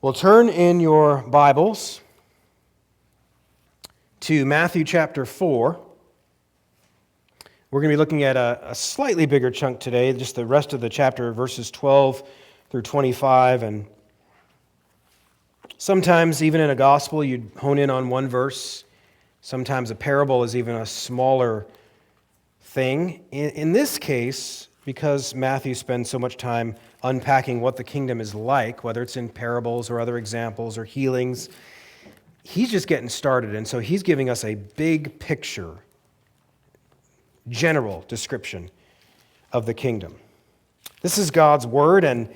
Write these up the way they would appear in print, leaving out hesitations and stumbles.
Well, turn in your Bibles to Matthew chapter 4. We're going to be looking at a slightly bigger chunk today, just the rest of the chapter, verses 12 through 25. And sometimes, even in a gospel, you hone in on one verse. Sometimes a parable is even a smaller thing. In this case, because Matthew spends so much time unpacking what the kingdom is like, whether it's in parables or other examples or healings, he's just getting started. And so he's giving us a big picture, general description of the kingdom. This is God's word, and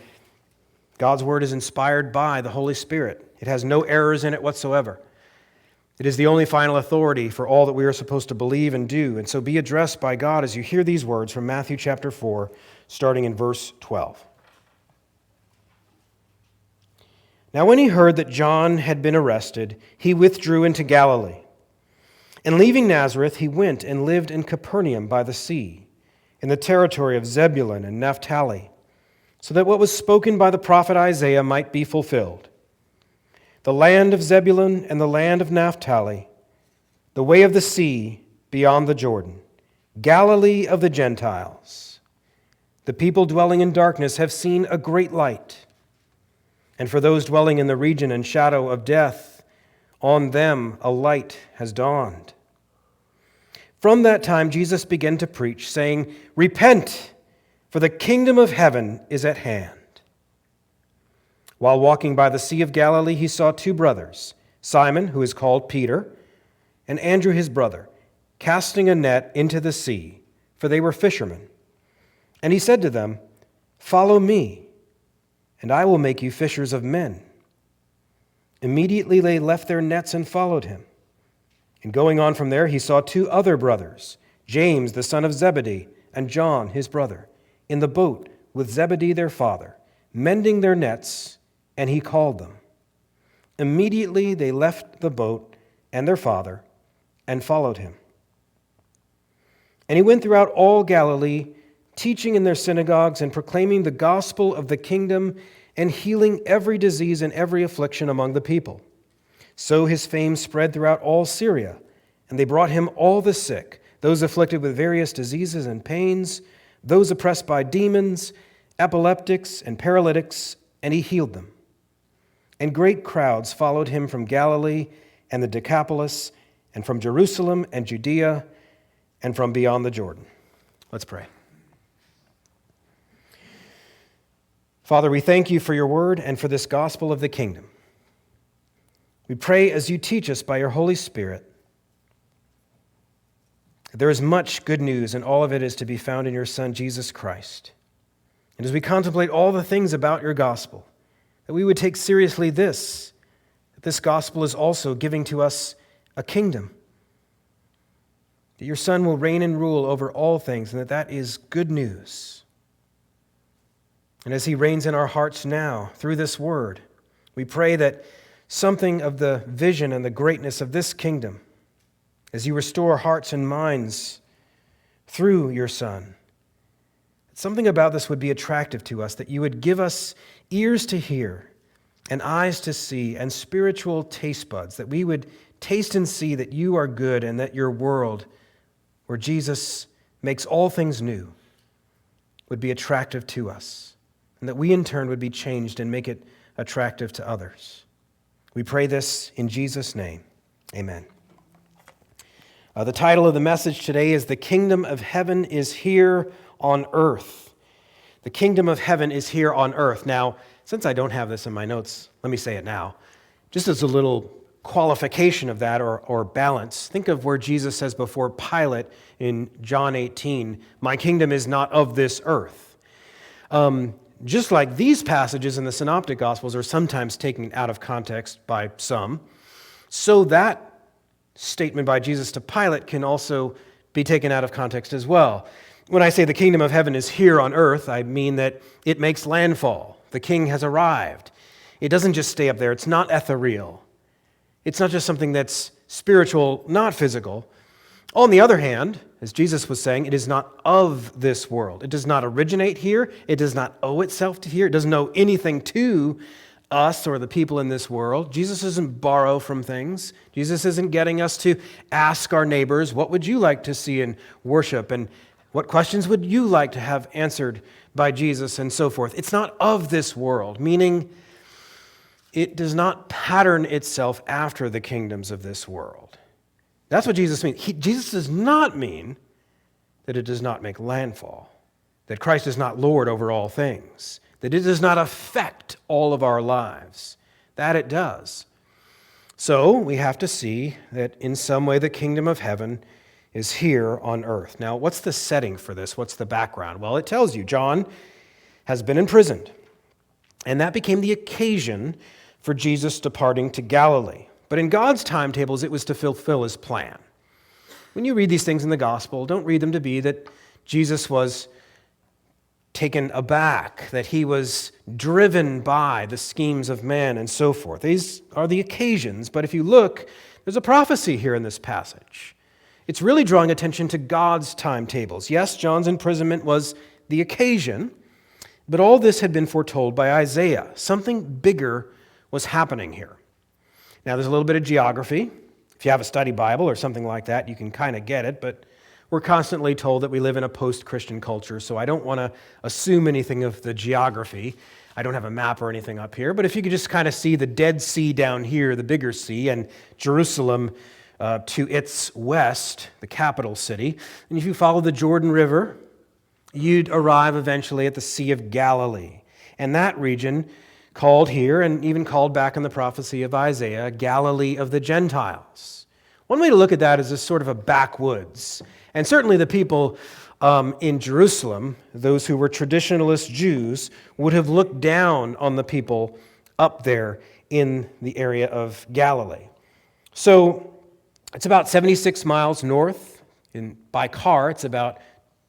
God's word is inspired by the Holy Spirit. It has no errors in it whatsoever. It is the only final authority for all that we are supposed to believe and do. And so be addressed by God as you hear these words from Matthew chapter 4, starting in verse 12. Now when he heard that John had been arrested, he withdrew into Galilee. And leaving Nazareth, he went and lived in Capernaum by the sea, in the territory of Zebulun and Naphtali, so that what was spoken by the prophet Isaiah might be fulfilled. The land of Zebulun and the land of Naphtali, the way of the sea beyond the Jordan, Galilee of the Gentiles. The people dwelling in darkness have seen a great light. And for those dwelling in the region and shadow of death, on them a light has dawned. From that time Jesus began to preach, saying, "Repent, for the kingdom of heaven is at hand." While walking by the Sea of Galilee, he saw two brothers, Simon, who is called Peter, and Andrew his brother, casting a net into the sea, for they were fishermen. And he said to them, "Follow me, and I will make you fishers of men." Immediately they left their nets and followed him. And going on from there, he saw two other brothers, James the son of Zebedee, and John his brother, in the boat with Zebedee their father, mending their nets, and he called them. Immediately they left the boat and their father and followed him. And he went throughout all Galilee, teaching in their synagogues and proclaiming the gospel of the kingdom and healing every disease and every affliction among the people. So his fame spread throughout all Syria, and they brought him all the sick, those afflicted with various diseases and pains, those oppressed by demons, epileptics and paralytics, and he healed them. And great crowds followed him from Galilee and the Decapolis, and from Jerusalem and Judea, and from beyond the Jordan. Let's pray. Father, we thank you for your word and for this gospel of the kingdom. We pray as you teach us by your Holy Spirit. There is much good news, and all of it is to be found in your Son, Jesus Christ. And as we contemplate all the things about your gospel, that we would take seriously that this gospel is also giving to us a kingdom, that your Son will reign and rule over all things, and that is good news. And as he reigns in our hearts now through this word, we pray that something of the vision and the greatness of this kingdom, as you restore hearts and minds through your Son, something about this would be attractive to us, that you would give us ears to hear and eyes to see and spiritual taste buds, that we would taste and see that you are good and that your world, where Jesus makes all things new, would be attractive to us, and that we in turn would be changed and make it attractive to others. We pray this in Jesus' name. Amen. The title of the message today is "The Kingdom of Heaven is Here on Earth." The kingdom of heaven is here on earth. Now, since I don't have this in my notes, let me say it now. Just as a little qualification of that or balance, think of where Jesus says before Pilate in John 18, "My kingdom is not of this earth." Just like these passages in the Synoptic Gospels are sometimes taken out of context by some, so that statement by Jesus to Pilate can also be taken out of context as well. When I say the kingdom of heaven is here on earth, I mean that it makes landfall. The king has arrived. It doesn't just stay up there. It's not ethereal. It's not just something that's spiritual, not physical. On the other hand, as Jesus was saying, it is not of this world. It does not originate here. It does not owe itself to here. It doesn't owe anything to us or the people in this world. Jesus doesn't borrow from things. Jesus isn't getting us to ask our neighbors, what would you like to see in worship? And what questions would you like to have answered by Jesus and so forth? It's not of this world, meaning it does not pattern itself after the kingdoms of this world. That's what Jesus means. Jesus does not mean that it does not make landfall, that Christ is not Lord over all things, that it does not affect all of our lives. That it does. So we have to see that in some way the kingdom of heaven is here on earth. Now, what's the setting for this? What's the background? Well, it tells you John has been imprisoned, and that became the occasion for Jesus departing to Galilee. But in God's timetables, it was to fulfill his plan. When you read these things in the gospel, don't read them to be that Jesus was taken aback, that he was driven by the schemes of men and so forth. These are the occasions, but if you look, there's a prophecy here in this passage. It's really drawing attention to God's timetables. Yes, John's imprisonment was the occasion, but all this had been foretold by Isaiah. Something bigger was happening here. Now, there's a little bit of geography. If you have a study Bible or something like that, you can kind of get it, but we're constantly told that we live in a post-Christian culture, so I don't want to assume anything of the geography. I don't have a map or anything up here, but if you could just kind of see the Dead Sea down here, the bigger sea, and Jerusalem to its west, the capital city, and if you follow the Jordan River, you'd arrive eventually at the Sea of Galilee. And that region, called here and even called back in the prophecy of Isaiah, Galilee of the Gentiles. One way to look at that is as sort of a backwoods. And certainly the people in Jerusalem, those who were traditionalist Jews, would have looked down on the people up there in the area of Galilee. So it's about 76 miles north. By car, it's about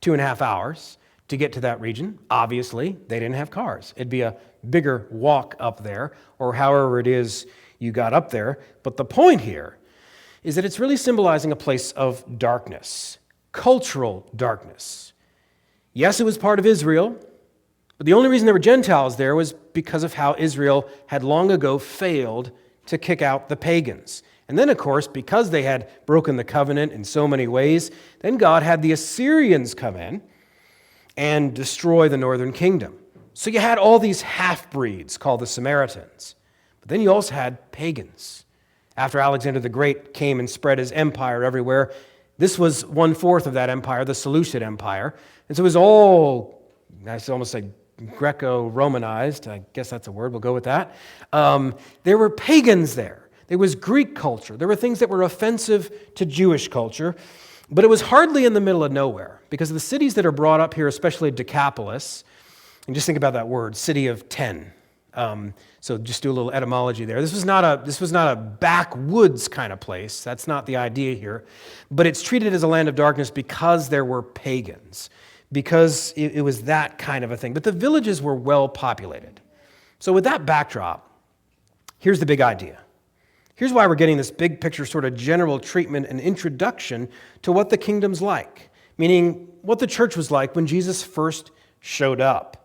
2.5 hours to get to that region. Obviously, they didn't have cars. It'd be a bigger walk up there, or however it is you got up there. But the point here is that it's really symbolizing a place of darkness. Cultural darkness. Yes, it was part of Israel, but the only reason there were Gentiles there was because of how Israel had long ago failed to kick out the pagans. And then, of course, because they had broken the covenant in so many ways, then God had the Assyrians come in and destroy the northern kingdom. So you had all these half-breeds called the Samaritans, but then you also had pagans. After Alexander the Great came and spread his empire everywhere, this was 1/4 of that empire, the Seleucid Empire. And so it was all, I should almost say, Greco-Romanized. I guess that's a word. We'll go with that. There were pagans there. There was Greek culture. There were things that were offensive to Jewish culture. But it was hardly in the middle of nowhere, because the cities that are brought up here, especially Decapolis, and just think about that word, city of 10. So just do a little etymology there. This was not a backwoods kind of place. That's not the idea here. But it's treated as a land of darkness because there were pagans, because it was that kind of a thing. But the villages were well populated. So with that backdrop, here's the big idea. Here's why we're getting this big picture sort of general treatment and introduction to what the kingdom's like, meaning what the church was like when Jesus first showed up.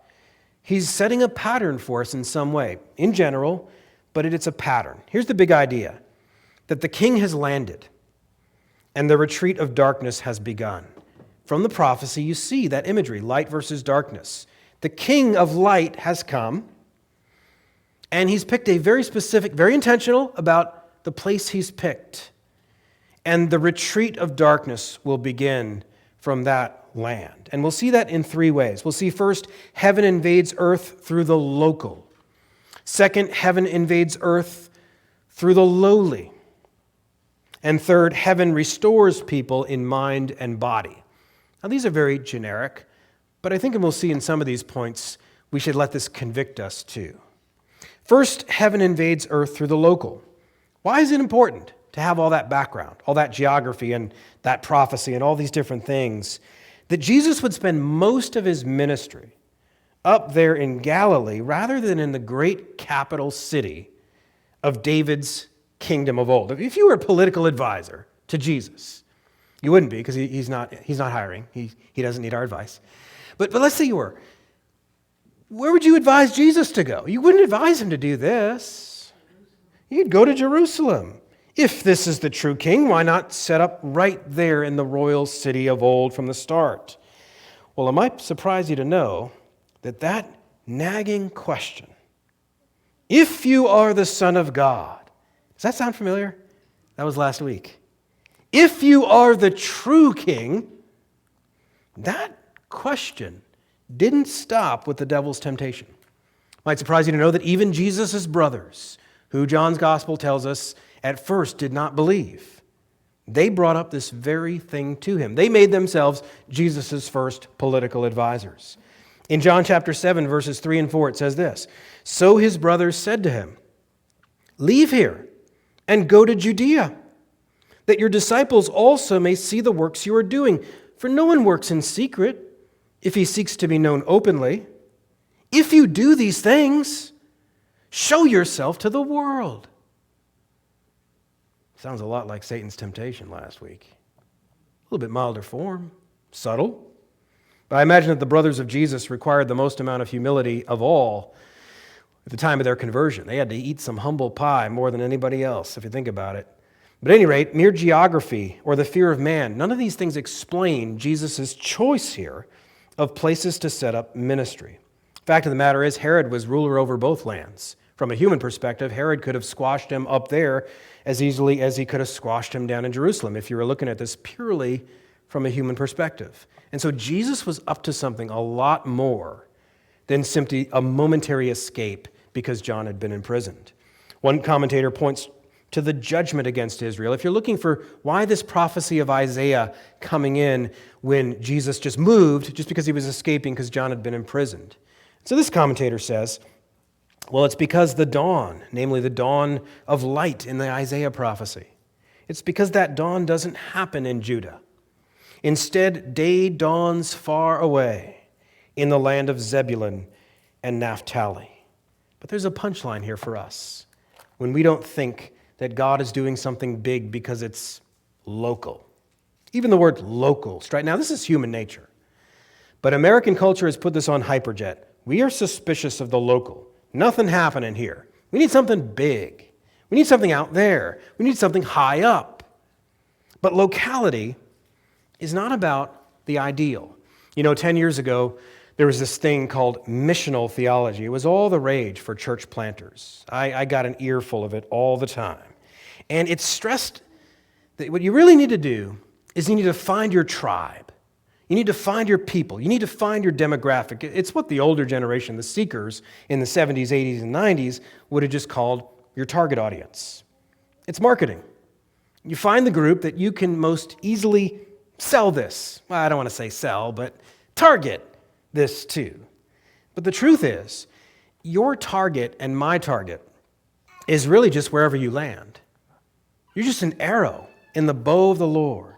He's setting a pattern for us in some way, in general, but it's a pattern. Here's the big idea, that the king has landed and the retreat of darkness has begun. From the prophecy, you see that imagery, light versus darkness. The king of light has come, and he's picked a very specific, very intentional about the place he's picked. And the retreat of darkness will begin from that land. And we'll see that in 3 ways. We'll see first, heaven invades earth through the local. Second, heaven invades earth through the lowly. And third, heaven restores people in mind and body. Now, these are very generic, but I think, and we'll see in some of these points, we should let this convict us too. First, heaven invades earth through the local. Why is it important to have all that background, all that geography and that prophecy and all these different things? That Jesus would spend most of his ministry up there in Galilee rather than in the great capital city of David's kingdom of old. If you were a political advisor to Jesus, you wouldn't be, because he's not hiring. He doesn't need our advice. But let's say you were. where would you advise Jesus to go? You wouldn't advise him to do this. You'd go to Jerusalem. If this is the true king, why not set up right there in the royal city of old from the start? Well, it might surprise you to know that nagging question, if you are the Son of God, does that sound familiar? That was last week. If you are the true king, that question didn't stop with the devil's temptation. Might surprise you to know that even Jesus' brothers, who John's gospel tells us at first did not believe, they brought up this very thing to him. They made themselves Jesus' first political advisors. In John chapter 7, verses 3 and 4, it says this, "So his brothers said to him, 'Leave here and go to Judea, that your disciples also may see the works you are doing. For no one works in secret if he seeks to be known openly. If you do these things, show yourself to the world.'" Sounds a lot like Satan's temptation last week. A little bit milder form, subtle. But I imagine that the brothers of Jesus required the most amount of humility of all at the time of their conversion. They had to eat some humble pie more than anybody else, if you think about it. But at any rate, mere geography or the fear of man, none of these things explain Jesus' choice here of places to set up ministry. Fact of the matter is, Herod was ruler over both lands. From a human perspective, Herod could have squashed him up there as easily as he could have squashed him down in Jerusalem, if you were looking at this purely from a human perspective. And so Jesus was up to something a lot more than simply a momentary escape because John had been imprisoned. One commentator points to the judgment against Israel. If you're looking for why this prophecy of Isaiah coming in when Jesus just moved just because he was escaping because John had been imprisoned. So this commentator says, well, it's because the dawn, namely the dawn of light in the Isaiah prophecy, it's because that dawn doesn't happen in Judah. Instead, day dawns far away in the land of Zebulun and Naphtali. But there's a punchline here for us when we don't think that God is doing something big because it's local. Even the word local, right now, this is human nature. But American culture has put this on hyperjet. We are suspicious of the local. Nothing happening here. We need something big. We need something out there. We need something high up. But locality is not about the ideal. 10 years ago, there was this thing called missional theology. It was all the rage for church planters. I got an earful of it all the time. And it stressed that what you really need to do is you need to find your tribe. You need to find your people. You need to find your demographic. It's what the older generation, the seekers in the 70s, 80s, and 90s would have just called your target audience. It's marketing. You find the group that you can most easily sell this. Well, I don't want to say sell, but target this too. But the truth is, your target and my target is really just wherever you land. You're just an arrow in the bow of the Lord.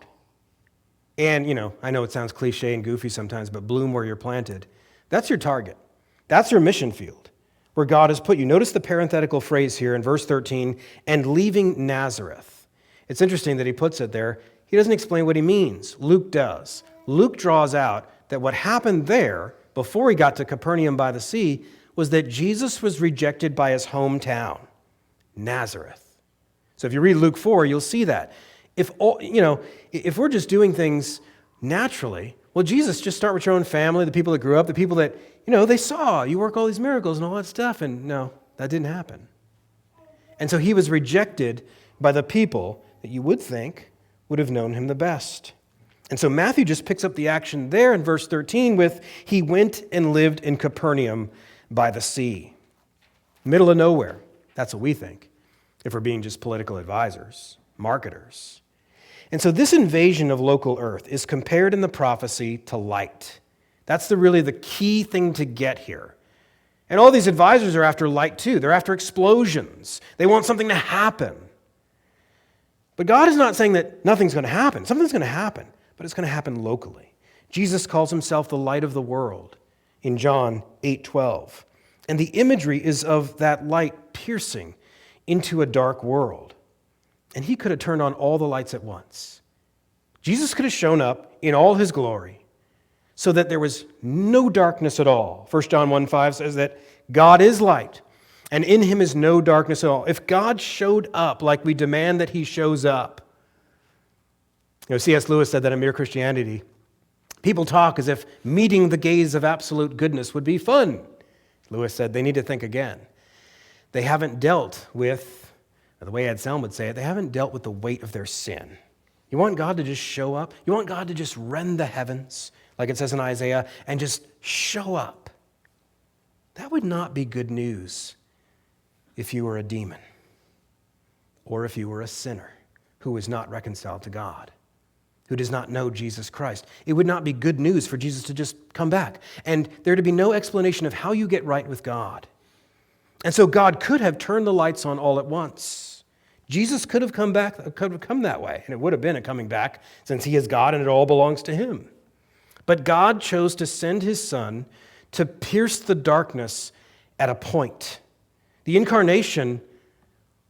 And, I know it sounds cliche and goofy sometimes, but bloom where you're planted. That's your target. That's your mission field where God has put you. Notice the parenthetical phrase here in verse 13, and leaving Nazareth. It's interesting that he puts it there. He doesn't explain what he means. Luke does. Luke draws out that what happened there before he got to Capernaum by the sea was that Jesus was rejected by his hometown, Nazareth. So if you read Luke 4, you'll see that. If we're just doing things naturally, well, Jesus, just start with your own family, the people that grew up, the people that, they saw you work all these miracles and all that stuff, and no, that didn't happen. And so he was rejected by the people that you would think would have known him the best. And so Matthew just picks up the action there in verse 13 with, he went and lived in Capernaum by the sea. Middle of nowhere. That's what we think, if we're being just political advisors, marketers. And so this invasion of local earth is compared in the prophecy to light. That's really the key thing to get here. And all these advisors are after light too. They're after explosions. They want something to happen. But God is not saying that nothing's going to happen. Something's going to happen, but it's going to happen locally. Jesus calls himself the light of the world in John 8:12. And the imagery is of that light piercing into a dark world. And he could have turned on all the lights at once. Jesus could have shown up in all his glory, so that there was no darkness at all. 1 John 1:5 says that God is light, and in him is no darkness at all. If God showed up like we demand that he shows up, C.S. Lewis said that in Mere Christianity, people talk as if meeting the gaze of absolute goodness would be fun. Lewis said they need to think again. They haven't dealt with, the way Ed Selm would say it, they haven't dealt with the weight of their sin. You want God to just show up? You want God to just rend the heavens, like it says in Isaiah, and just show up? That would not be good news if you were a demon or if you were a sinner who was not reconciled to God, who does not know Jesus Christ. It would not be good news for Jesus to just come back and there to be no explanation of how you get right with God. And so God could have turned the lights on all at once. Jesus could have come that way, and it would have been a coming back since he is God and it all belongs to him. But God chose to send his Son to pierce the darkness at a point. The incarnation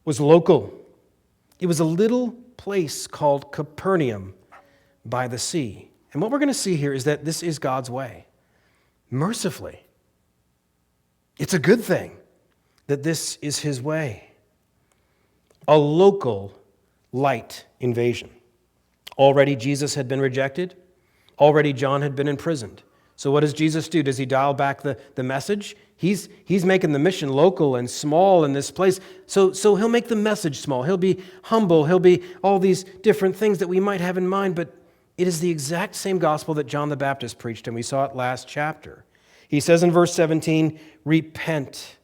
was local. It was a little place called Capernaum by the sea. And what we're going to see here is that this is God's way, mercifully. It's a good thing that this is his way. A local light invasion. Already Jesus had been rejected. Already John had been imprisoned. So what does Jesus do? Does he dial back the message? He's making the mission local and small in this place. So he'll make the message small. He'll be humble. He'll be all these different things that we might have in mind. But it is the exact same gospel that John the Baptist preached, and we saw it last chapter. He says in verse 17, "Repent,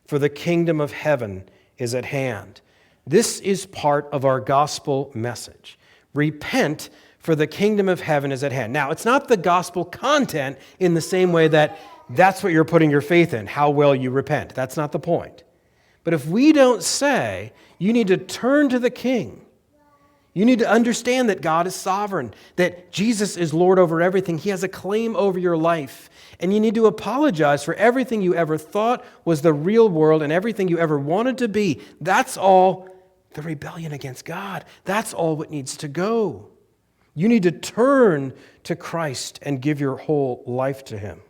for the kingdom of heaven is at hand." This is part of our gospel message. Repent, for the kingdom of heaven is at hand. Now, it's not the gospel content in the same way that that's what you're putting your faith in, how well you repent. That's not the point. But if we don't say, you need to turn to the King, you need to understand that God is sovereign, that Jesus is Lord over everything, he has a claim over your life, and you need to apologize for everything you ever thought was the real world and everything you ever wanted to be. That's all the rebellion against God. That's all what needs to go. You need to turn to Christ and give your whole life to him.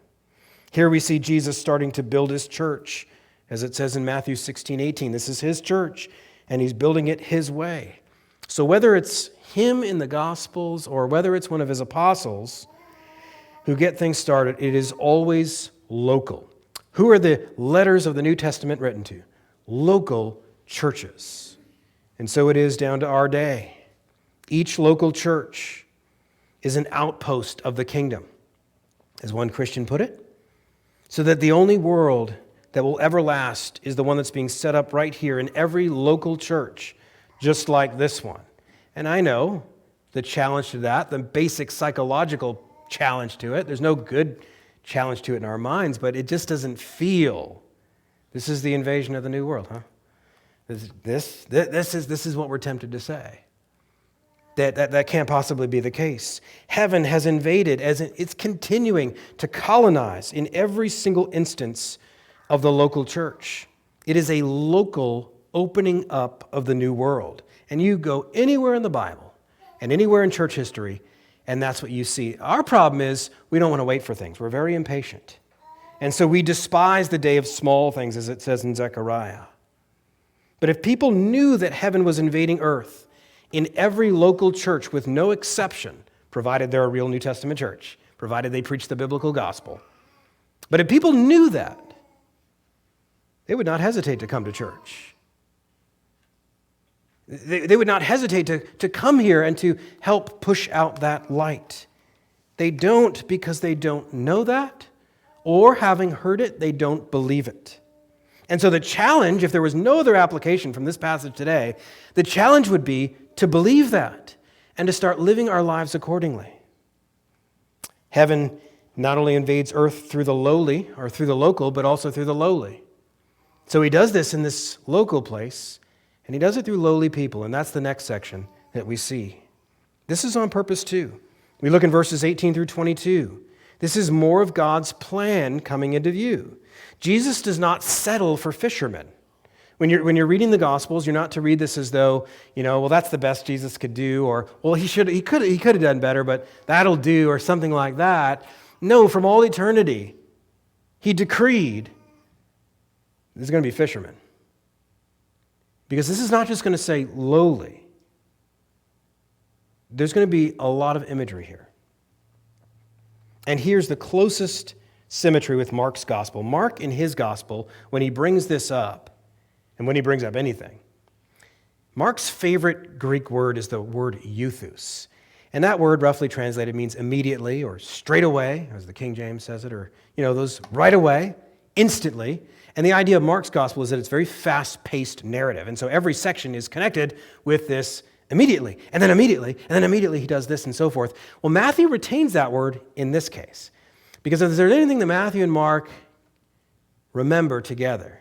Here we see Jesus starting to build his church, as it says in Matthew 16:18. This is his church, and he's building it his way. So whether it's him in the Gospels or whether it's one of his apostles who get things started, it is always local. Who are the letters of the New Testament written to? Local churches. And so it is down to our day. Each local church is an outpost of the kingdom, as one Christian put it, so that the only world that will ever last is the one that's being set up right here in every local church, just like this one. And I know the challenge to that, the basic psychological challenge to it. There's no good challenge to it in our minds, but it just doesn't feel. This is the invasion of the new world, huh? This is what we're tempted to say. That can't possibly be the case. Heaven has invaded, as it's continuing to colonize in every single instance of the local church. It is a local opening up of the new world. And you go anywhere in the Bible and anywhere in church history, and that's what you see. Our problem is we don't want to wait for things. We're very impatient. And so we despise the day of small things, as it says in Zechariah. But if people knew that heaven was invading earth in every local church with no exception, provided they're a real New Testament church, provided they preach the biblical gospel, but if people knew that, they would not hesitate to come to church. They would not hesitate to come here and to help push out that light. They don't because they don't know that, or having heard it, they don't believe it. And so the challenge, if there was no other application from this passage today, the challenge would be to believe that and to start living our lives accordingly. Heaven not only invades earth through the lowly or through the local, but also through the lowly. So he does this in this local place, and he does it through lowly people, and that's the next section that we see. This is on purpose too. We look in verses 18 through 22. This is more of God's plan coming into view. Jesus does not settle for fishermen. When you're reading the Gospels, you're not to read this as though, well, that's the best Jesus could do, or, well, he could have done better, but that'll do, or something like that. No, from all eternity, he decreed there's going to be fishermen. Because this is not just going to say lowly. There's going to be a lot of imagery here. And here's the closest symmetry with Mark's gospel. Mark, in his gospel, when he brings this up, and when he brings up anything, Mark's favorite Greek word is the word euthus. And that word, roughly translated, means immediately or straight away, as the King James says it, or, those right away, instantly. And the idea of Mark's gospel is that it's very fast-paced narrative. And so every section is connected with this immediately, and then immediately, and then immediately he does this and so forth. Well, Matthew retains that word in this case. Because if there's anything that Matthew and Mark remember together,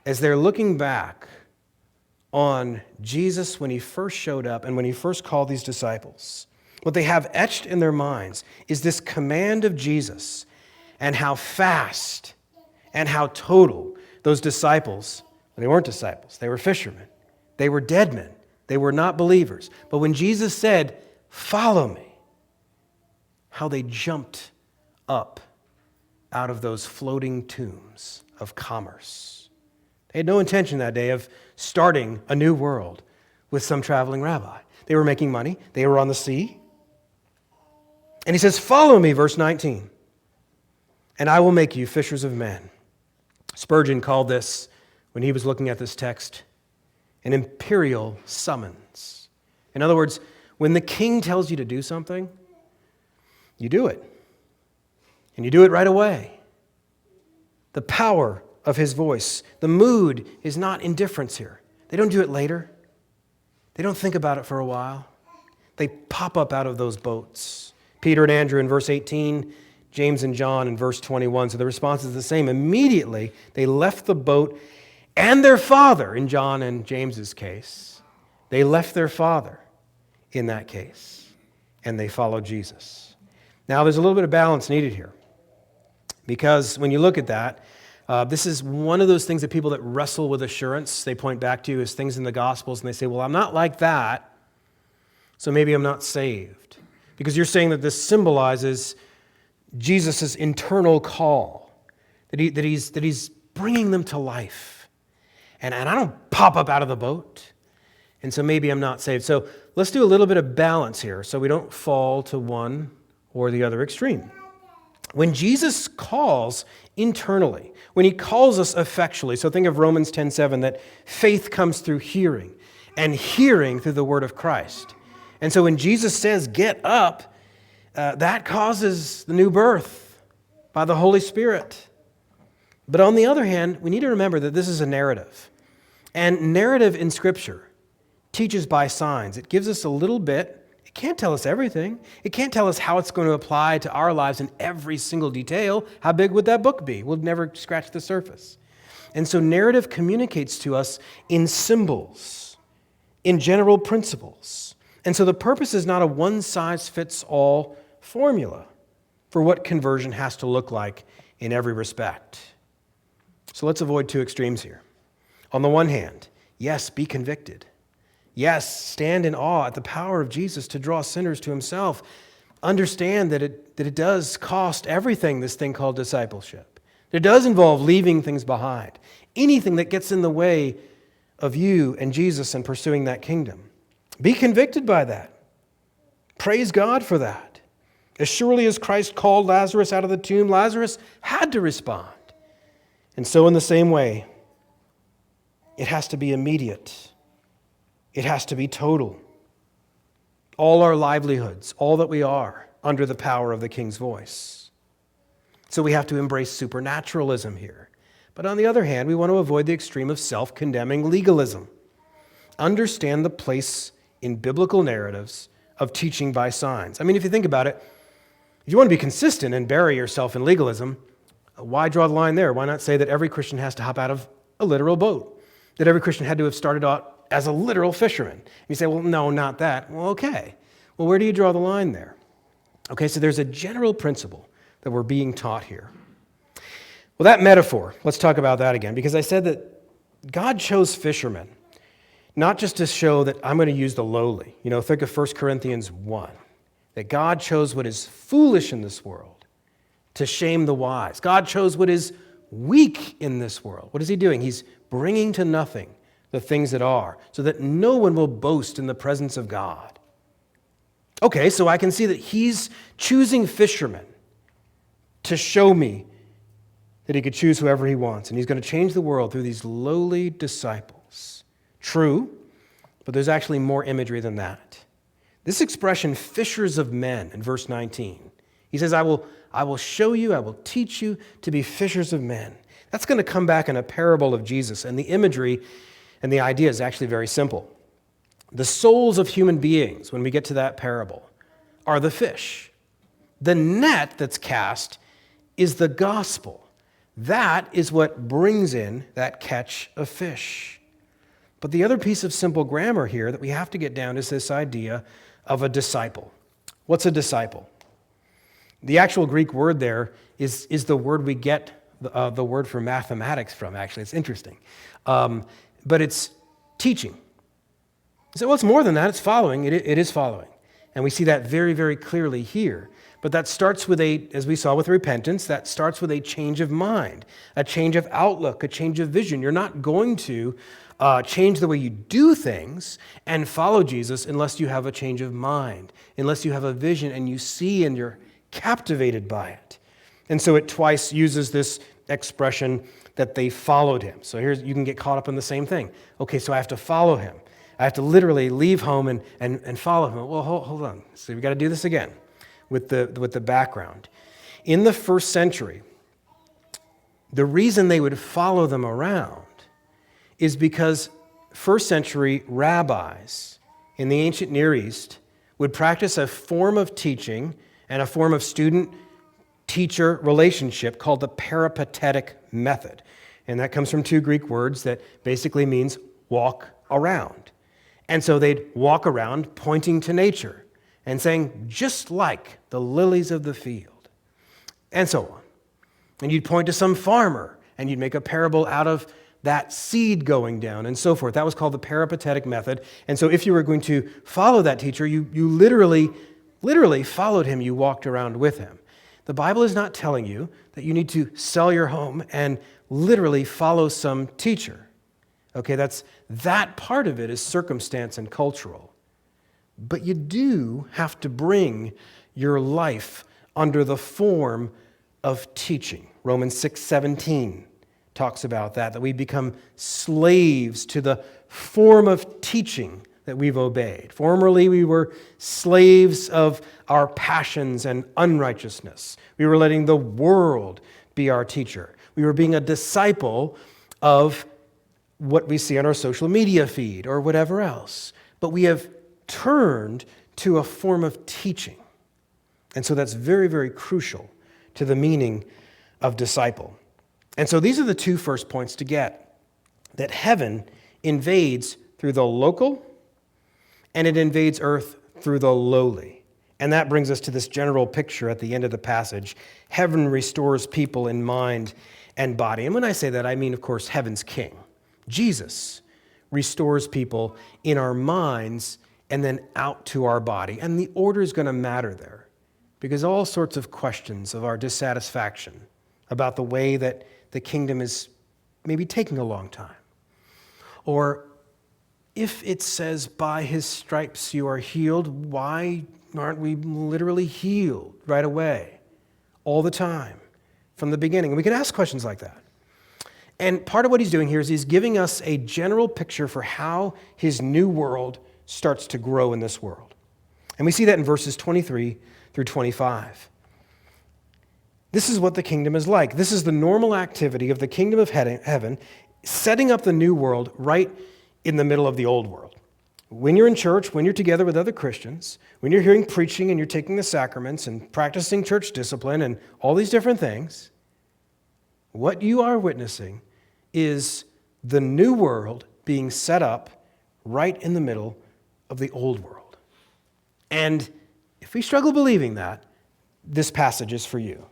as they're looking back on Jesus when he first showed up and when he first called these disciples, what they have etched in their minds is this command of Jesus and how fast and how total those disciples, well, they weren't disciples, they were fishermen, they were dead men, they were not believers. But when Jesus said, "Follow me," how they jumped up out of those floating tombs of commerce. They had no intention that day of starting a new world with some traveling rabbi. They were making money. They were on the sea. And he says, "Follow me," verse 19, "and I will make you fishers of men." Spurgeon called this, when he was looking at this text, an imperial summons. In other words, when the king tells you to do something, you do it. And you do it right away. The power of his voice, the mood is not indifference here. They don't do it later. They don't think about it for a while. They pop up out of those boats. Peter and Andrew in verse 18, James and John in verse 21. So the response is the same. Immediately, they left the boat and their father, in John and James's case. They left their father in that case, and they followed Jesus. Now, there's a little bit of balance needed here, because when you look at that, this is one of those things that people that wrestle with assurance, they point back to as things in the Gospels, and they say, well, I'm not like that, so maybe I'm not saved. Because you're saying that this symbolizes Jesus' internal call, that he's bringing them to life. And I don't pop up out of the boat, and so maybe I'm not saved. So let's do a little bit of balance here so we don't fall to one or the other extreme. When Jesus calls internally, when he calls us effectually, so think of Romans 10:7, that faith comes through hearing, and hearing through the word of Christ. And so when Jesus says, "Get up," that causes the new birth by the Holy Spirit. But on the other hand, we need to remember that this is a narrative. And narrative in Scripture teaches by signs. It gives us a little bit. It can't tell us everything. It can't tell us how it's going to apply to our lives in every single detail. How big would that book be? We'll never scratch the surface. And so narrative communicates to us in symbols, in general principles. And so the purpose is not a one-size-fits-all formula for what conversion has to look like in every respect. So let's avoid two extremes here. On the one hand, yes, be convicted. Yes, stand in awe at the power of Jesus to draw sinners to himself. Understand that it does cost everything, this thing called discipleship. It does involve leaving things behind. Anything that gets in the way of you and Jesus and pursuing that kingdom. Be convicted by that. Praise God for that. As surely as Christ called Lazarus out of the tomb, Lazarus had to respond. And so in the same way, it has to be immediate. It has to be total. All our livelihoods, all that we are, under the power of the King's voice. So we have to embrace supernaturalism here. But on the other hand, we want to avoid the extreme of self-condemning legalism. Understand the place in biblical narratives of teaching by signs. I mean, if you think about it, if you want to be consistent and bury yourself in legalism, why draw the line there? Why not say that every Christian has to hop out of a literal boat? That every Christian had to have started out as a literal fisherman? You say, well, no, not that. Well, okay. Well, where do you draw the line there? Okay, so there's a general principle that we're being taught here. Well, that metaphor, let's talk about that again, because I said that God chose fishermen, not just to show that I'm going to use the lowly. Think of 1 Corinthians 1, that God chose what is foolish in this world to shame the wise. God chose what is weak in this world. What is he doing? He's bringing to nothing the things that are, so that no one will boast in the presence of God. Okay, so I can see that he's choosing fishermen to show me that he could choose whoever he wants, and he's going to change the world through these lowly disciples. True, but there's actually more imagery than that. This expression, fishers of men, in verse 19, he says, I will show you, I will teach you to be fishers of men. That's going to come back in a parable of Jesus, and the imagery and the idea is actually very simple. The souls of human beings, when we get to that parable, are the fish. The net that's cast is the gospel. That is what brings in that catch of fish. But the other piece of simple grammar here that we have to get down is this idea of a disciple. What's a disciple? The actual Greek word there is the word we get the word for mathematics from, actually. It's interesting. But it's teaching. You say, well, it's more than that. It's following. It is following. And we see that very, very clearly here. But that starts with as we saw with repentance, that starts with a change of mind, a change of outlook, a change of vision. You're not going to change the way you do things and follow Jesus unless you have a change of mind, unless you have a vision and you see and you're captivated by it. And so it twice uses this expression that they followed him. So here's, you can get caught up in the same thing. Okay, so I have to follow him. I have to literally leave home and follow him. Well, hold on. So we've got to do this again with the background. In the first century, the reason they would follow them around is because first century rabbis in the ancient Near East would practice a form of teaching and a form of student-teacher relationship called the peripatetic method. And that comes from two Greek words that basically means walk around. And so they'd walk around pointing to nature and saying, just like the lilies of the field, and so on. And you'd point to some farmer, and you'd make a parable out of that seed going down, and so forth. That was called the peripatetic method. And so if you were going to follow that teacher, you literally followed him. You walked around with him. The Bible is not telling you that you need to sell your home and literally follow some teacher. Okay, that part of it is circumstance and cultural. But you do have to bring your life under the form of teaching. Romans 6:17 talks about that we become slaves to the form of teaching that we've obeyed. Formerly, we were slaves of our passions and unrighteousness. We were letting the world be our teacher. We were being a disciple of what we see on our social media feed or whatever else. But we have turned to a form of teaching. And so that's very, very crucial to the meaning of disciple. And so these are the two first points to get. That heaven invades through the local and it invades earth through the lowly. And that brings us to this general picture at the end of the passage. Heaven restores people in mind and body. And when I say that, I mean, of course, heaven's king. Jesus restores people in our minds and then out to our body. And the order is going to matter there because all sorts of questions of our dissatisfaction about the way that the kingdom is maybe taking a long time. Or if it says, by his stripes you are healed, why aren't we literally healed right away, all the time, from the beginning? And we can ask questions like that. And part of what he's doing here is he's giving us a general picture for how his new world starts to grow in this world. And we see that in verses 23 through 25. This is what the kingdom is like. This is the normal activity of the kingdom of heaven, setting up the new world right in the middle of the old world. When you're in church, when you're together with other Christians, when you're hearing preaching and you're taking the sacraments and practicing church discipline and all these different things, what you are witnessing is the new world being set up right in the middle of the old world. And if we struggle believing that, this passage is for you.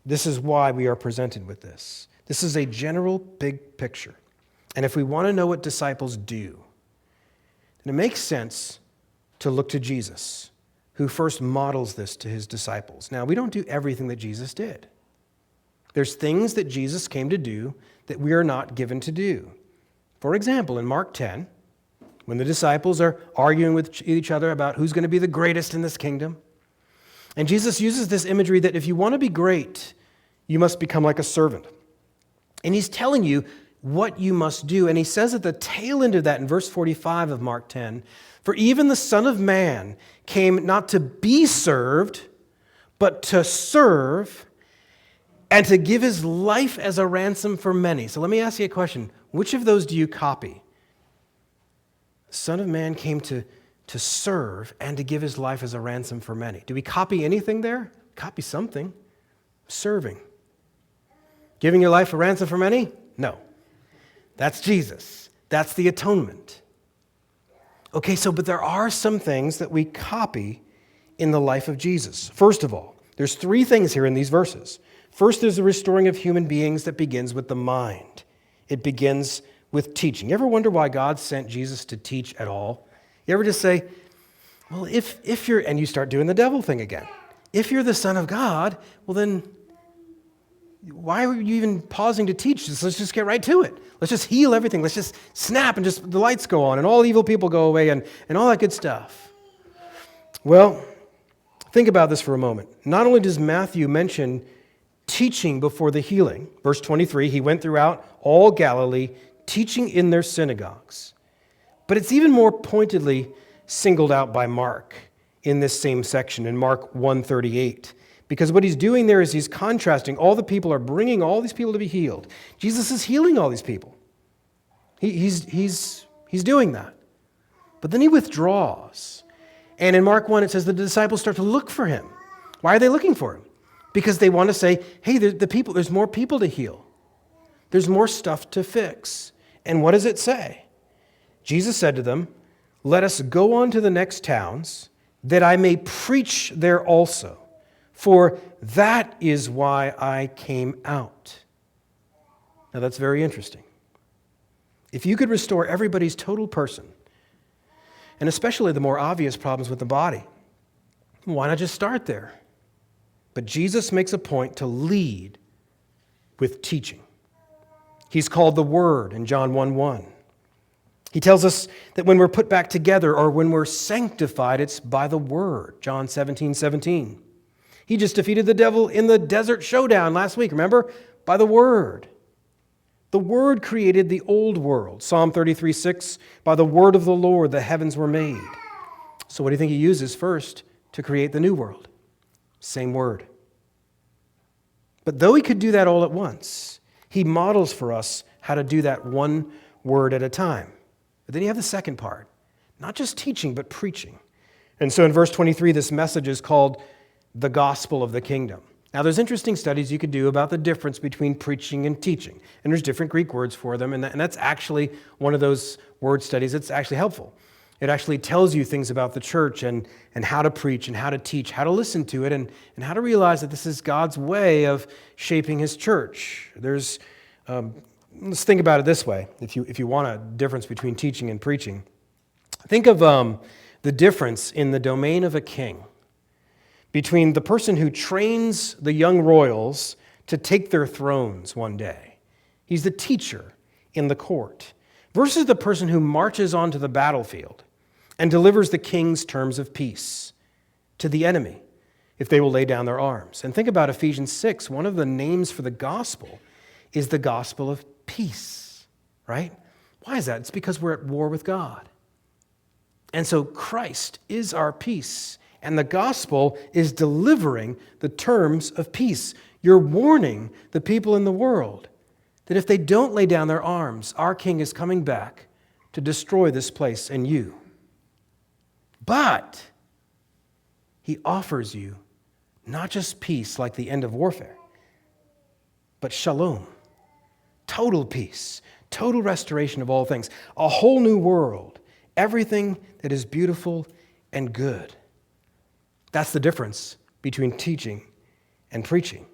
This is why we are presented with this. This is a general big picture. And if we want to know what disciples do, then it makes sense to look to Jesus, who first models this to his disciples. Now, we don't do everything that Jesus did. There's things that Jesus came to do that we are not given to do. For example, in Mark 10, when the disciples are arguing with each other about who's going to be the greatest in this kingdom, and Jesus uses this imagery that if you want to be great, you must become like a servant. And he's telling you what you must do. And he says at the tail end of that in verse 45 of Mark 10, "For even the Son of Man came not to be served, but to serve and to give his life as a ransom for many." So let me ask you a question. Which of those do you copy? The Son of Man came to serve and to give his life as a ransom for many. Do we copy anything there? Copy something. Serving. Giving your life a ransom for many? No. That's Jesus. That's the atonement. Okay, but there are some things that we copy in the life of Jesus. First of all, there's three things here in these verses. First, there's the restoring of human beings that begins with the mind. It begins with teaching. You ever wonder why God sent Jesus to teach at all? You ever just say, well, if you're, and you start doing the devil thing again. If you're the Son of God, well then, why are you even pausing to teach? Let's just get right to it. Let's just heal everything. Let's just snap and just the lights go on and all evil people go away and all that good stuff. Well, think about this for a moment. Not only does Matthew mention teaching before the healing, verse 23, he went throughout all Galilee, teaching in their synagogues. But it's even more pointedly singled out by Mark in this same section, in Mark 1:38. Because what he's doing there is he's contrasting. All the people are bringing all these people to be healed. Jesus is healing all these people. He's doing that. But then he withdraws. And in Mark 1, it says the disciples start to look for him. Why are they looking for him? Because they want to say, hey, there's more people to heal. There's more stuff to fix. And what does it say? Jesus said to them, "Let us go on to the next towns, that I may preach there also. For that is why I came out." Now that's very interesting. If you could restore everybody's total person, and especially the more obvious problems with the body, why not just start there? But Jesus makes a point to lead with teaching. He's called the Word in John 1:1. He tells us that when we're put back together or when we're sanctified, it's by the Word, John 17:17. He just defeated the devil in the desert showdown last week, remember? By the Word. The Word created the old world. Psalm 33:6, "By the word of the Lord the heavens were made." So what do you think he uses first to create the new world? Same word. But though he could do that all at once, he models for us how to do that one word at a time. But then you have the second part, not just teaching, but preaching. And so in verse 23, this message is called the gospel of the kingdom. Now, there's interesting studies you could do about the difference between preaching and teaching. And there's different Greek words for them, and that's actually one of those word studies that's actually helpful. It actually tells you things about the church and how to preach and how to teach, how to listen to it, and how to realize that this is God's way of shaping his church. Let's think about it this way, if you want a difference between teaching and preaching. Think of the difference in the domain of a king between the person who trains the young royals to take their thrones one day. He's the teacher in the court, versus the person who marches onto the battlefield and delivers the king's terms of peace to the enemy if they will lay down their arms. And think about Ephesians 6. One of the names for the gospel is the gospel of peace, right? Why is that? It's because we're at war with God. And so Christ is our peace. And the gospel is delivering the terms of peace. You're warning the people in the world that if they don't lay down their arms, our king is coming back to destroy this place and you. But he offers you not just peace like the end of warfare, but shalom, total peace, total restoration of all things, a whole new world, everything that is beautiful and good. That's the difference between teaching and preaching.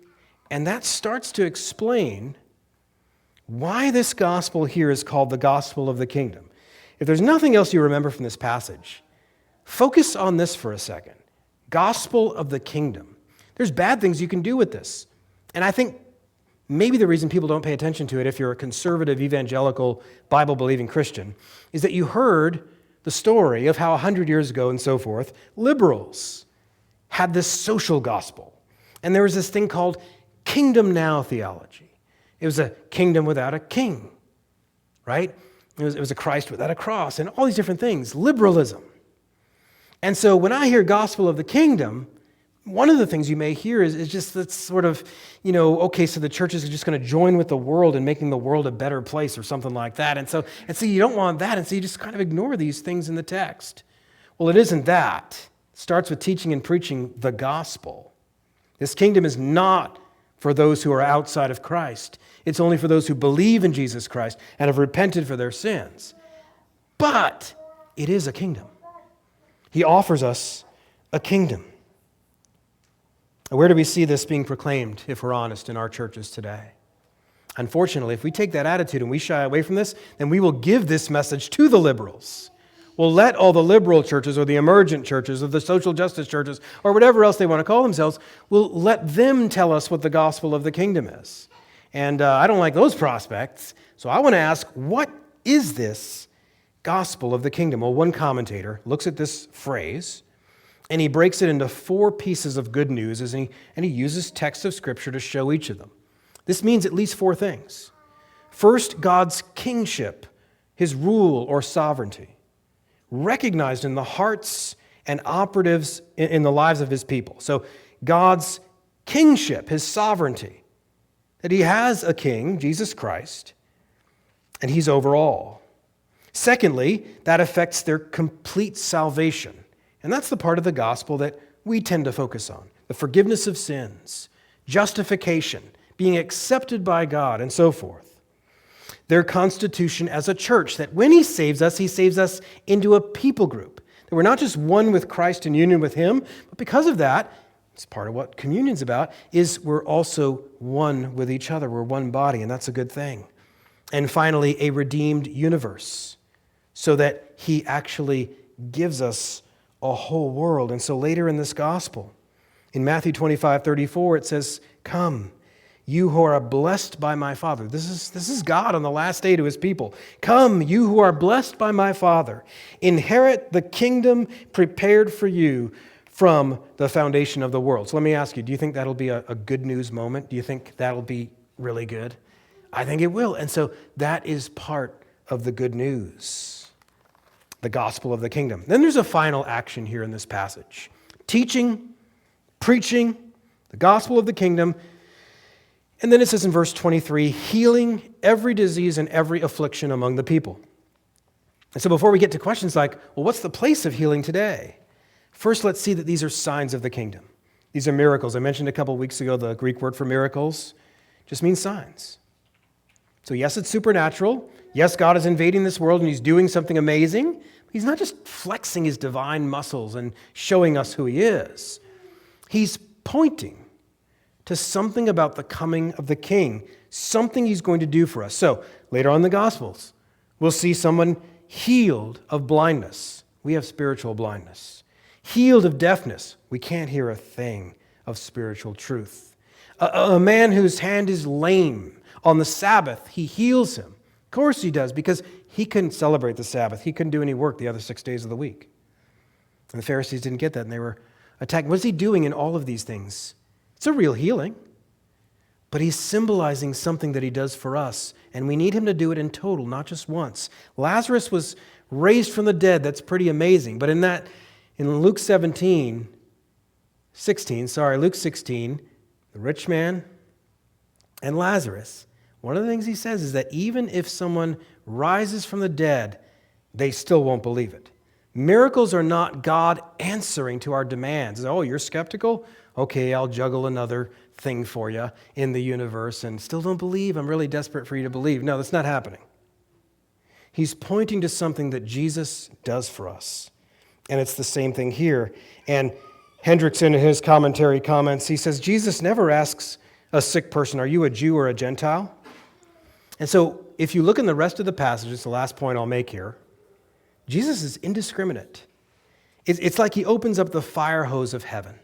And that starts to explain why this gospel here is called the gospel of the kingdom. If there's nothing else you remember from this passage, focus on this for a second. Gospel of the kingdom. There's bad things you can do with this. And I think maybe the reason people don't pay attention to it, if you're a conservative, evangelical, Bible-believing Christian, is that you heard the story of how 100 years ago and so forth, liberals had this social gospel. And there was this thing called kingdom now theology. It was a kingdom without a king, right? It was a Christ without a cross, and all these different things, liberalism. And so when I hear gospel of the kingdom, one of the things you may hear is just that sort of, okay, so the churches are just going to join with the world in making the world a better place or something like that. And so you don't want that, and so you just kind of ignore these things in the text. Well, it isn't that. It starts with teaching and preaching the gospel. This kingdom is not for those who are outside of Christ. It's only for those who believe in Jesus Christ and have repented for their sins. But it is a kingdom. He offers us a kingdom. Where do we see this being proclaimed, if we're honest, in our churches today? Unfortunately, if we take that attitude and we shy away from this, then we will give this message to the liberals. We'll let all the liberal churches or the emergent churches or the social justice churches or whatever else they want to call themselves, we'll let them tell us what the gospel of the kingdom is. And I don't like those prospects, so I want to ask, what is this gospel of the kingdom? Well, one commentator looks at this phrase, and he breaks it into 4 pieces of good news, and he uses texts of Scripture to show each of them. This means at least 4 things. First, God's kingship, his rule or sovereignty, recognized in the hearts and operatives in the lives of his people. So God's kingship, his sovereignty, that he has a king, Jesus Christ, and he's over all. Secondly, that affects their complete salvation. And that's the part of the gospel that we tend to focus on. The forgiveness of sins, justification, being accepted by God, and so forth. Their constitution as a church, that when he saves us into a people group. That we're not just one with Christ in union with him, but because of that, it's part of what communion's about, is we're also one with each other. We're one body, and that's a good thing. And finally, a redeemed universe, so that he actually gives us a whole world. And so later in this gospel, in Matthew 25:34, it says, "Come, you who are blessed by my Father." This is God on the last day to his people. "Come, you who are blessed by my Father, inherit the kingdom prepared for you from the foundation of the world." So let me ask you, do you think that'll be a good news moment? Do you think that'll be really good? I think it will. And so that is part of the good news, the gospel of the kingdom. Then there's a final action here in this passage. Teaching, preaching, the gospel of the kingdom. And then it says in verse 23, healing every disease and every affliction among the people. And so before we get to questions like, well, what's the place of healing today? First, let's see that these are signs of the kingdom. These are miracles. I mentioned a couple weeks ago the Greek word for miracles just means signs. So yes, it's supernatural. Yes, God is invading this world and he's doing something amazing. He's not just flexing his divine muscles and showing us who he is. He's pointing to something about the coming of the king, something he's going to do for us. So later on in the Gospels, we'll see someone healed of blindness. We have spiritual blindness. Healed of deafness. We can't hear a thing of spiritual truth. A man whose hand is lame, on the Sabbath, he heals him. Of course he does, because he couldn't celebrate the Sabbath. He couldn't do any work the other 6 days of the week. And the Pharisees didn't get that, and they were attacked. What's he doing in all of these things? It's a real healing, but he's symbolizing something that he does for us, and we need him to do it in total, not just once. Lazarus was raised from the dead. That's pretty amazing. But in Luke 16, the rich man and Lazarus, one of the things he says is that even if someone rises from the dead, they still won't believe it. Miracles are not God answering to our demands. Oh, you're skeptical? Okay, I'll juggle another thing for you in the universe and still don't believe. I'm really desperate for you to believe. No, that's not happening. He's pointing to something that Jesus does for us. And it's the same thing here. And Hendrickson, in his commentary comments, he says, Jesus never asks a sick person, are you a Jew or a Gentile? And so if you look in the rest of the passage, it's the last point I'll make here, Jesus is indiscriminate. It's like he opens up the fire hose of heaven.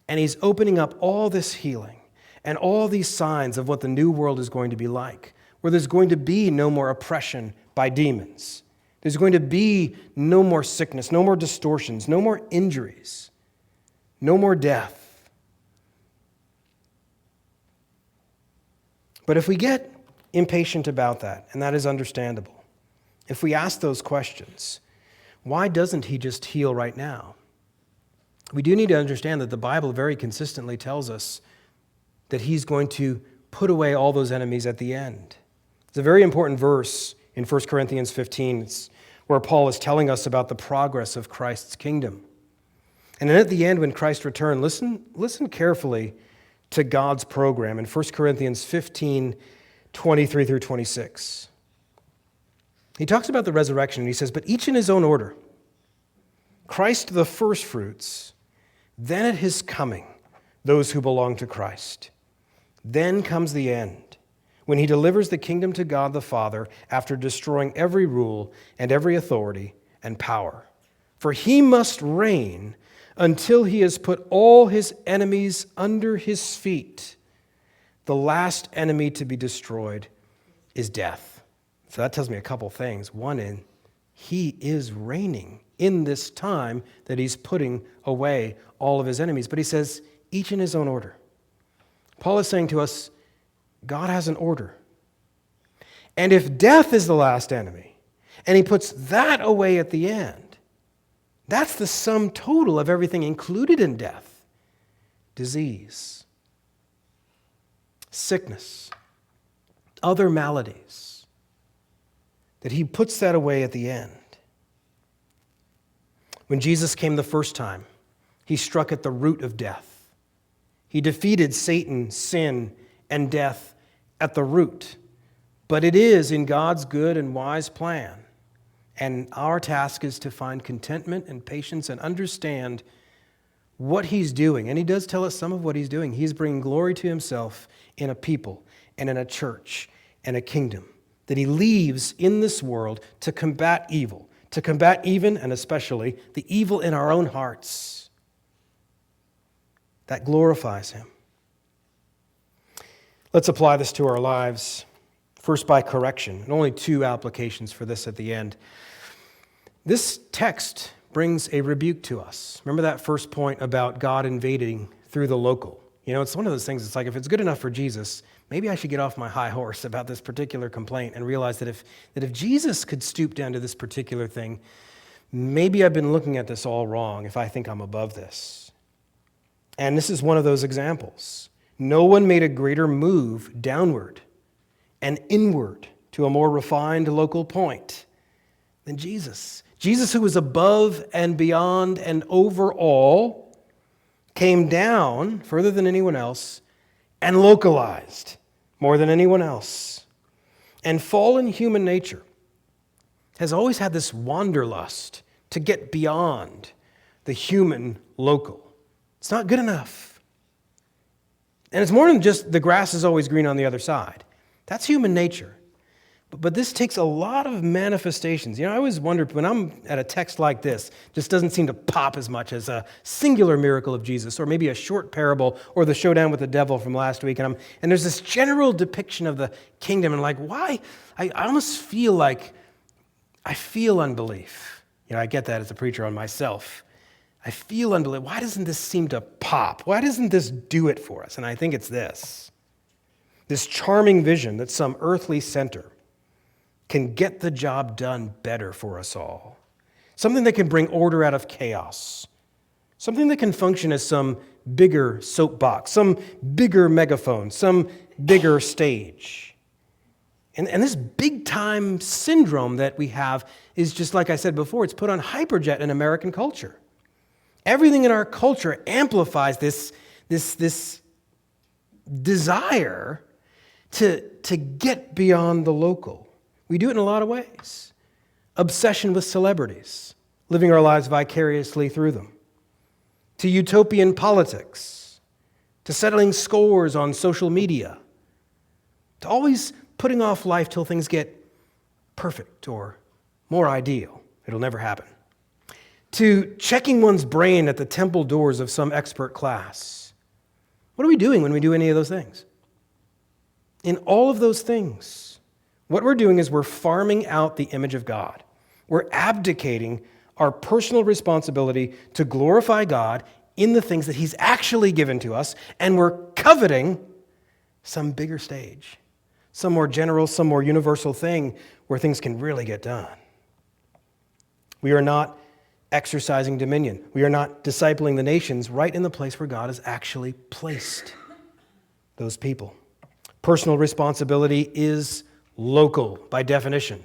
And he's opening up all this healing. and all these signs of what the new world is going to be like, where there's going to be no more oppression by demons. There's going to be no more sickness, no more distortions, no more injuries, no more death. But if we get impatient about that, and that is understandable, if we ask those questions, why doesn't he just heal right now? We do need to understand that the Bible very consistently tells us that he's going to put away all those enemies at the end. It's a very important verse in 1 Corinthians 15, where Paul is telling us about the progress of Christ's kingdom. And then at the end, when Christ returned, listen carefully to God's program in 1 Corinthians 15, 23 through 26. He talks about the resurrection, and he says, "But each in his own order. Christ the firstfruits, then at his coming, those who belong to Christ. Then comes the end, when he delivers the kingdom to God the Father after destroying every rule and every authority and power. For he must reign until he has put all his enemies under his feet. The last enemy to be destroyed is death." So that tells me a couple things. One, he is reigning in this time that he's putting away all of his enemies. But he says, each in his own order. Paul is saying to us, God has an order. And if death is the last enemy, and he puts that away at the end, that's the sum total of everything included in death. Disease, sickness, other maladies, that he puts that away at the end. When Jesus came the first time, he struck at the root of death. He defeated Satan, sin, and death at the root. But it is in God's good and wise plan. And our task is to find contentment and patience and understand what he's doing. And he does tell us some of what he's doing. He's bringing glory to himself in a people and in a church and a kingdom that he leaves in this world to combat evil, to combat even and especially the evil in our own hearts. That glorifies him. Let's apply this to our lives. First, by correction, and only two applications for this at the end. This text brings a rebuke to us. Remember that first point about God invading through the local? You know, it's one of those things, it's like if it's good enough for Jesus, maybe I should get off my high horse about this particular complaint and realize that if Jesus could stoop down to this particular thing, maybe I've been looking at this all wrong if I think I'm above this. And this is one of those examples. No one made a greater move downward and inward to a more refined local point than Jesus. Jesus, who was above and beyond and over all, came down further than anyone else and localized more than anyone else. And fallen human nature has always had this wanderlust to get beyond the human local. It's not good enough. And it's more than just the grass is always green on the other side. That's human nature. But this takes a lot of manifestations. You know, I always wonder, when I'm at a text like this, just doesn't seem to pop as much as a singular miracle of Jesus, or maybe a short parable, or the showdown with the devil from last week. And there's this general depiction of the kingdom, and like, why? I almost feel like I feel unbelief. You know, I get that as a preacher on myself. I feel unbelief. Why doesn't this seem to pop? Why doesn't this do it for us? And I think it's this charming vision that some earthly center can get the job done better for us all. Something that can bring order out of chaos. Something that can function as some bigger soapbox, some bigger megaphone, some bigger stage. And this big-time syndrome that we have is just, like I said before, it's put on hyperjet in American culture. Everything in our culture amplifies this desire to get beyond the local. We do it in a lot of ways. Obsession with celebrities, living our lives vicariously through them, to utopian politics, to settling scores on social media, to always putting off life till things get perfect or more ideal. It'll never happen. To checking one's brain at the temple doors of some expert class. What are we doing when we do any of those things? In all of those things, what we're doing is we're farming out the image of God. We're abdicating our personal responsibility to glorify God in the things that He's actually given to us, and we're coveting some bigger stage, some more general, some more universal thing where things can really get done. We are not exercising dominion. We are not discipling the nations right in the place where God has actually placed those people. Personal responsibility is local by definition.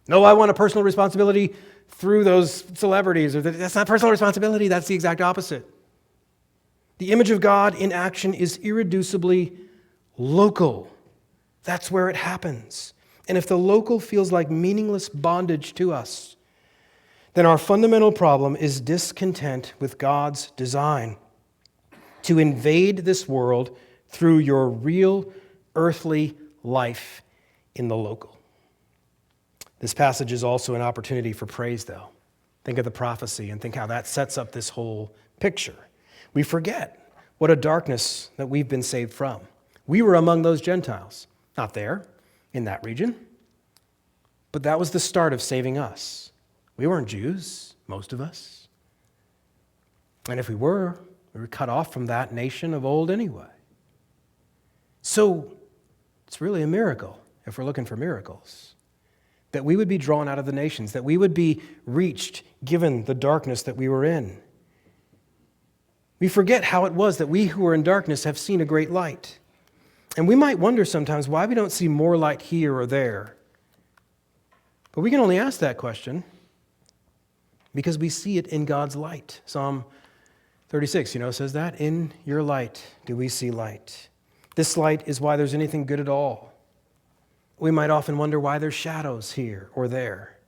No, I want a personal responsibility through those celebrities. That's not personal responsibility. That's the exact opposite. The image of God in action is irreducibly local. That's where it happens. And if the local feels like meaningless bondage to us, then our fundamental problem is discontent with God's design to invade this world through your real earthly life in the local. This passage is also an opportunity for praise, though. Think of the prophecy and think how that sets up this whole picture. We forget what a darkness that we've been saved from. We were among those Gentiles, not there, in that region, but that was the start of saving us. We weren't Jews, most of us. And if we were cut off from that nation of old anyway. So it's really a miracle, if we're looking for miracles, that we would be drawn out of the nations, that we would be reached given the darkness that we were in. We forget how it was that we who are in darkness have seen a great light. And we might wonder sometimes why we don't see more light here or there. But we can only ask that question because we see it in God's light. Psalm 36, says that, in your light do we see light. This light is why there's anything good at all. We might often wonder why there's shadows here or there.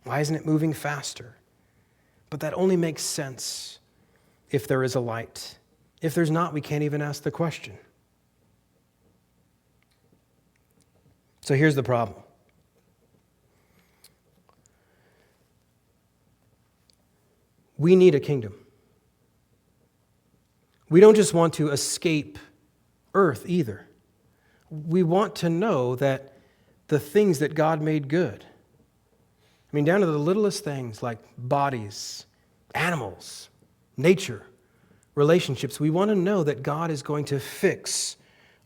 Why isn't it moving faster? But that only makes sense if there is a light. If there's not, we can't even ask the question. So here's the problem. We need a kingdom. We don't just want to escape earth either. We want to know that the things that God made good, down to the littlest things like bodies, animals, nature, relationships, we want to know that God is going to fix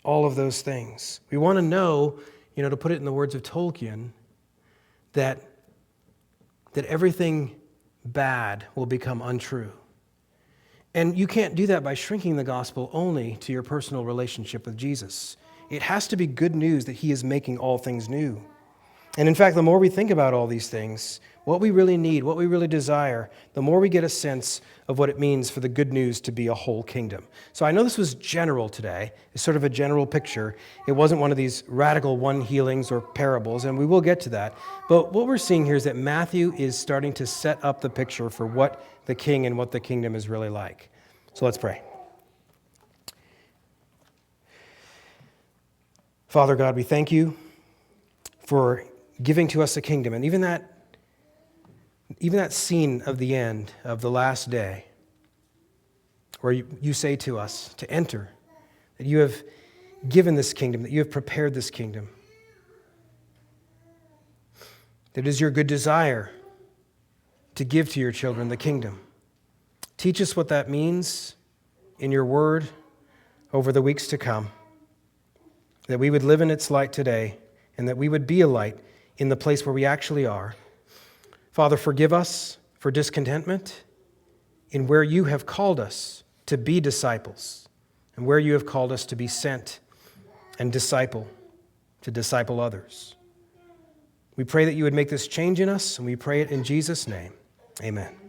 all of those things. We want to know, to put it in the words of Tolkien, that everything bad will become untrue. And you can't do that by shrinking the gospel only to your personal relationship with Jesus. It has to be good news that He is making all things new. And in fact, the more we think about all these things, what we really need, what we really desire, the more we get a sense of what it means for the good news to be a whole kingdom. So I know this was general today. It's sort of a general picture. It wasn't one of these radical one healings or parables, and we will get to that. But what we're seeing here is that Matthew is starting to set up the picture for what the king and what the kingdom is really like. So let's pray. Father God, we thank you for giving to us a kingdom. And even that scene of the end of the last day, where you say to us to enter, that you have given this kingdom, that you have prepared this kingdom. That it is your good desire to give to your children the kingdom. Teach us what that means in your word over the weeks to come, that we would live in its light today, and that we would be a light in the place where we actually are. Father, forgive us for discontentment in where you have called us to be disciples and where you have called us to be sent and to disciple others. We pray that you would make this change in us, and we pray it in Jesus' name. Amen.